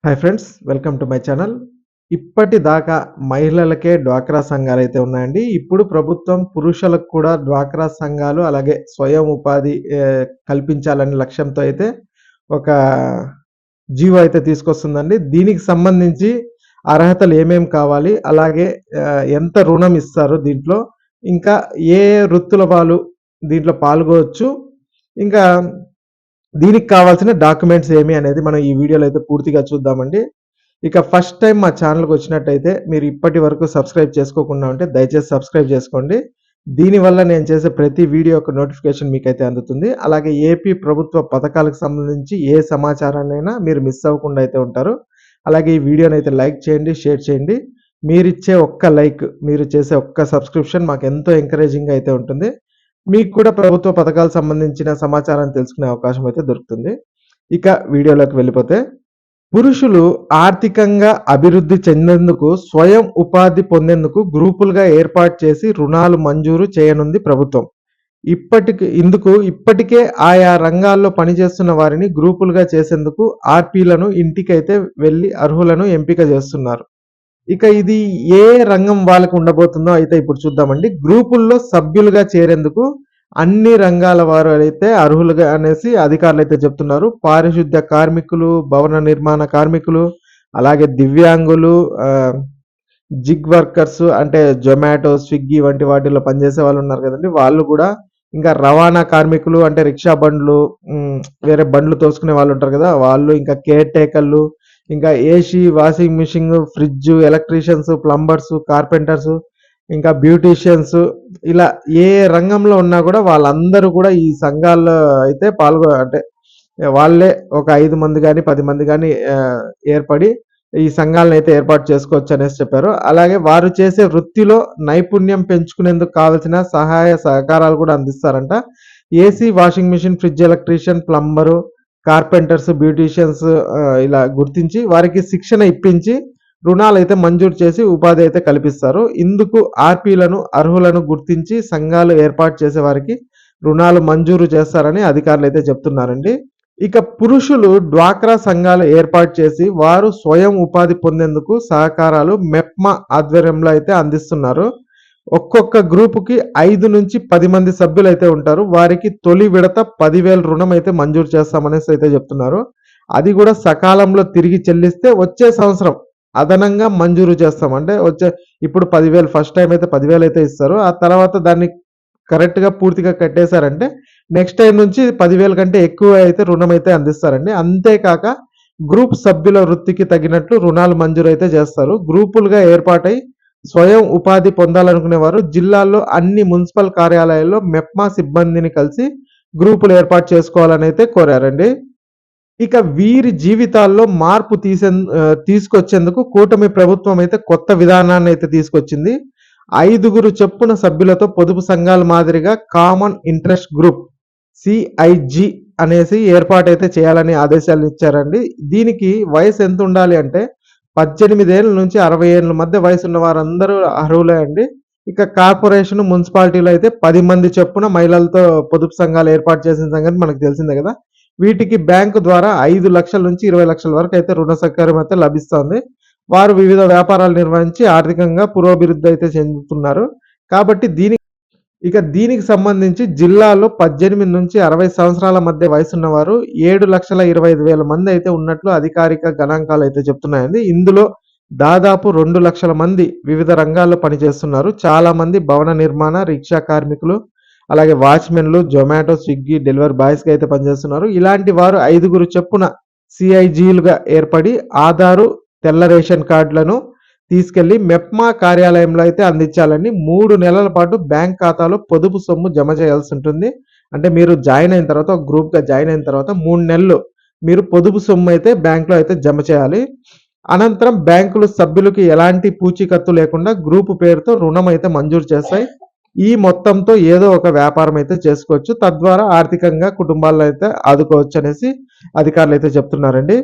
Hi friends, welcome to my channel. ఇప్పటిదాకా మహిళలకే డ్వాక్రా సంఘాలైతే ఉన్నాయండి. ఇప్పుడు ప్రభుత్వం పురుషులకు కూడా డ్వాక్రా సంఘాలు అలాగే స్వయం ఉపాధి కల్పించాలనే లక్ష్యంతో అయితే ఒక జీవో అయితే తీసుకొస్తుందండి. దీనికి సంబంధించి అర్హతలు ఏమేమి కావాలి, అలాగే ఎంత రుణం ఇస్తారు దీంట్లో, ఇంకా ఏ వృత్తుల వాళ్ళు దీంట్లో పాల్గొవచ్చు, ఇంకా దీనికి కావాల్సిన డాక్యుమెంట్స్ ఏమి అనేది మనం ఈ వీడియోలో అయితే పూర్తిగా చూద్దామండి. ఇక ఫస్ట్ టైం మా ఛానల్‌కి వచ్చినట్టయితే మీరు ఇప్పటి వరకు సబ్స్క్రైబ్ చేసుకోకుండా ఉంటే దయచేసి సబ్స్క్రైబ్ చేసుకోండి. దీనివల్ల నేను చేసే ప్రతి వీడియో యొక్క నోటిఫికేషన్ మీకైతే అందుతుంది. అలాగే ఏపీ ప్రభుత్వ పథకాలకు సంబంధించి ఏ సమాచారాన్నైనా మీరు మిస్ అవ్వకుండా అయితే ఉంటారు. అలాగే ఈ వీడియోనైతే లైక్ చేయండి, షేర్ చేయండి. మీరిచ్చే ఒక్క లైక్, మీరు చేసే ఒక్క సబ్స్క్రిప్షన్ మాకు ఎంతో ఎంకరేజింగ్‌గా అయితే ఉంటుంది. మీకు కూడా ప్రభుత్వ పథకాలకు సంబంధించిన సమాచారాన్ని తెలుసుకునే అవకాశం అయితే దొరుకుతుంది. ఇక వీడియోలోకి వెళ్ళిపోతే, పురుషులు ఆర్థికంగా అభివృద్ధి చెందేందుకు స్వయం ఉపాధి పొందేందుకు గ్రూపులుగా ఏర్పాటు చేసి రుణాలు మంజూరు చేయనుంది ప్రభుత్వం. ఇప్పటికే ఆయా రంగాల్లో పనిచేస్తున్న వారిని గ్రూపులుగా చేసేందుకు ఆర్‌పీలను ఇంటికైతే వెళ్లి అర్హులను ఎంపిక చేస్తున్నారు. ఇక ఇది ఏ రంగం వాళ్ళకి ఉండబోతుందో అయితే ఇప్పుడు చూద్దామండి. గ్రూపుల్లో సభ్యులుగా చేరేందుకు అన్ని రంగాల వారు అయితే అర్హులుగా అనేసి అధికారులు అయితే చెప్తున్నారు. పారిశుద్ధ్య కార్మికులు, భవన నిర్మాణ కార్మికులు, అలాగే దివ్యాంగులు, జిగ్ వర్కర్స్ అంటే జొమాటో, స్విగ్గీ వంటి వాటిల్లో పనిచేసే వాళ్ళు ఉన్నారు కదండి, వాళ్ళు కూడా, ఇంకా రవాణా కార్మికులు అంటే రిక్షా బండ్లు, వేరే బండ్లు తోసుకునే వాళ్ళు ఉంటారు కదా వాళ్ళు, ఇంకా కేర్ టేకర్లు, ఇంకా AC, washing machine, fridge, electricians, plumbers, carpenters, ఇంకా బ్యూటీషియన్స్, ఇలా ఏ రంగంలో ఉన్నా కూడా వాళ్ళందరూ కూడా ఈ సంఘాల్లో అయితే అంటే వాళ్ళే ఒక 5 మంది కానీ 10 మంది కానీ ఏర్పడి ఈ సంఘాలను అయితే ఏర్పాటు చేసుకోవచ్చు అనేసి చెప్పారు. అలాగే వారు చేసే వృత్తిలో నైపుణ్యం పెంచుకునేందుకు కావాల్సిన సహాయ సహకారాలు కూడా అందిస్తారంట. AC, washing machine, fridge electrician, plumber, carpenters, beauticians ఇలా గుర్తించి వారికి శిక్షణ ఇప్పించి రుణాలు అయితే మంజూరు చేసి ఉపాధి అయితే కల్పిస్తారు. ఇందుకు ఆర్‌పీలను అర్హులను గుర్తించి సంఘాలు ఏర్పాటు చేసే వారికి రుణాలు మంజూరు చేస్తారని అధికారులు అయితే చెప్తున్నారండి. ఇక పురుషులు డ్వాక్రా సంఘాలు ఏర్పాటు చేసి వారు స్వయం ఉపాధి పొందేందుకు సహకారాలు మెప్మా ఆధ్వర్యంలో అయితే అందిస్తున్నారు. ఒక్కొక్క గ్రూపుకి 5 నుంచి 10 మంది సభ్యులు అయితే ఉంటారు. వారికి తొలి విడత 10,000 రుణం అయితే మంజూరు చేస్తామనేసి అయితే చెప్తున్నారు. అది కూడా సకాలంలో తిరిగి చెల్లిస్తే వచ్చే సంవత్సరం అదనంగా మంజూరు చేస్తాం. అంటే ఇప్పుడు 10,000 ఫస్ట్ టైం అయితే 10,000 అయితే ఇస్తారు. ఆ తర్వాత దాన్ని కరెక్ట్‌గా పూర్తిగా కట్టేశారంటే నెక్స్ట్ టైం నుంచి 10,000 కంటే ఎక్కువ అయితే రుణం అయితే అందిస్తారండి. అంతేకాక గ్రూప్ సభ్యుల వృత్తికి తగినట్లు రుణాలు మంజూరు అయితే చేస్తారు. గ్రూపులుగా ఏర్పాటై స్వయం ఉపాధి పొందాలనుకునేవారు జిల్లాల్లో అన్ని మున్సిపల్ కార్యాలయాల్లో మెప్మా సిబ్బందిని కలిసి గ్రూపులు ఏర్పాటు చేసుకోవాలని అయితే కోరారండి. ఇక వీరి జీవితాల్లో మార్పు తీసుకొచ్చేందుకు కూటమి ప్రభుత్వం అయితే కొత్త విధానాన్ని అయితే తీసుకొచ్చింది. 5గురు చొప్పున సభ్యులతో పొదుపు సంఘాల మాదిరిగా కామన్ ఇంట్రెస్ట్ గ్రూప్ CIG అనేసి ఏర్పాటైతే చేయాలని ఆదేశాలు ఇచ్చారండి. దీనికి వయసు ఎంత ఉండాలి అంటే 18 ఏళ్ల నుంచి 60 ఏళ్ల మధ్య వయసు ఉన్న వారందరూ అర్హులే అండి. ఇక కార్పొరేషన్, మున్సిపాలిటీలో అయితే 10 మంది చొప్పున మహిళలతో పొదుపు సంఘాలు ఏర్పాటు చేసిన సంగతి మనకు తెలిసిందే కదా. వీటికి బ్యాంకు ద్వారా 5 లక్షల నుంచి 20 లక్షల వరకు అయితే రుణ సౌకర్యం అయితే లభిస్తుంది. వారు వివిధ వ్యాపారాలు నిర్వహించి ఆర్థికంగా పురోభివృద్ధి అయితే చెందుతున్నారు. కాబట్టి దీనికి సంబంధించి జిల్లాలో 18 నుంచి 60 సంవత్సరాల మధ్య వయసున్నవారు 7,25,000 మంది అయితే ఉన్నట్లు అధికారిక గణాంకాలు అయితే చెప్తున్నాయండి. ఇందులో దాదాపు 2 లక్షల మంది వివిధ రంగాల్లో పనిచేస్తున్నారు. చాలా మంది భవన నిర్మాణ, రిక్షా కార్మికులు, అలాగే వాచ్మెన్లు, జొమాటో, స్విగ్గీ డెలివరీ బాయ్స్‌గా అయితే పనిచేస్తున్నారు. ఇలాంటి వారు 5గురు చొప్పున CIGలుగా ఏర్పడి ఆధారు, తెల్ల రేషన్ కార్డులను తీసుకెళ్లి మెప్మా కార్యాలయంలో అయితే అందించాలని 3 నెలల పాటు బ్యాంక్ ఖాతాలో పొదుపు సొమ్ము జమ చేయాల్సి ఉంటుంది. అంటే మీరు జాయిన్ అయిన తర్వాత, ఒక గ్రూప్‌గా జాయిన్ అయిన తర్వాత 3 నెలలు మీరు పొదుపు సొమ్ము అయితే బ్యాంక్‌లో అయితే జమ చేయాలి. అనంతరం బ్యాంకులు సభ్యులకి ఎలాంటి పూచీకత్తు లేకుండా గ్రూపు పేరుతో రుణం అయితే మంజూరు చేస్తాయి. ఈ మొత్తంతో ఏదో ఒక వ్యాపారం అయితే చేసుకోవచ్చు. తద్వారా ఆర్థికంగా కుటుంబాలను అయితే ఆదుకోవచ్చు అనేసి అధికారులు అయితే చెప్తున్నారండి.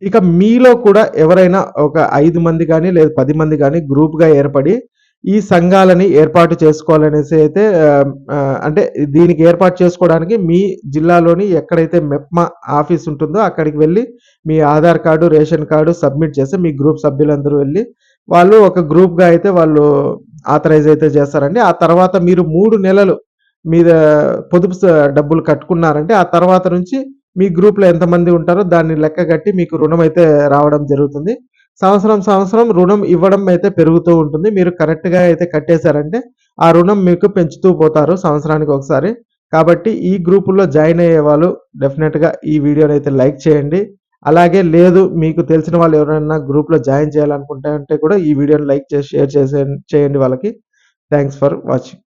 ఇక మీలో కూడా ఎవరైనా ఒక 5 మంది కానీ లేదా 10 మంది కానీ గ్రూప్‌గా ఏర్పడి ఈ సంఘాలని ఏర్పాటు చేసుకోవాలనేసి అయితే అంటే దీనికి ఏర్పాటు చేసుకోవడానికి మీ జిల్లాలోని ఎక్కడైతే మెప్మా ఆఫీస్ ఉంటుందో అక్కడికి వెళ్ళి మీ Aadhaar card, ration card submit చేస్తే మీ గ్రూప్ సభ్యులందరూ వెళ్ళి వాళ్ళు ఒక గ్రూప్‌గా అయితే వాళ్ళు ఆథరైజ్ అయితే చేస్తారండి. ఆ తర్వాత మీరు 3 నెలలు మీద పొదుపు డబ్బులు కట్టుకున్నారంటే ఆ తర్వాత నుంచి మీ గ్రూప్‌లో ఎంతమంది ఉంటారో దాన్ని లెక్క కట్టి మీకు రుణం అయితే రావడం జరుగుతుంది. సంవత్సరం రుణం ఇవ్వడం అయితే పెరుగుతూ ఉంటుంది. మీరు కరెక్ట్‌గా అయితే కట్టేసారంటే ఆ రుణం మీకు పెంచుతూ పోతారు సంవత్సరానికి ఒకసారి. కాబట్టి ఈ గ్రూపుల్లో జాయిన్ అయ్యే వాళ్ళు డెఫినిట్‌గా ఈ వీడియోనైతే లైక్ చేయండి. అలాగే లేదు మీకు తెలిసిన వాళ్ళు ఎవరైనా గ్రూప్‌లో జాయిన్ చేయాలనుకుంటే అంటే కూడా ఈ వీడియోని లైక్ చేసి షేర్ చేసేయండి వాళ్ళకి. Thanks for watching.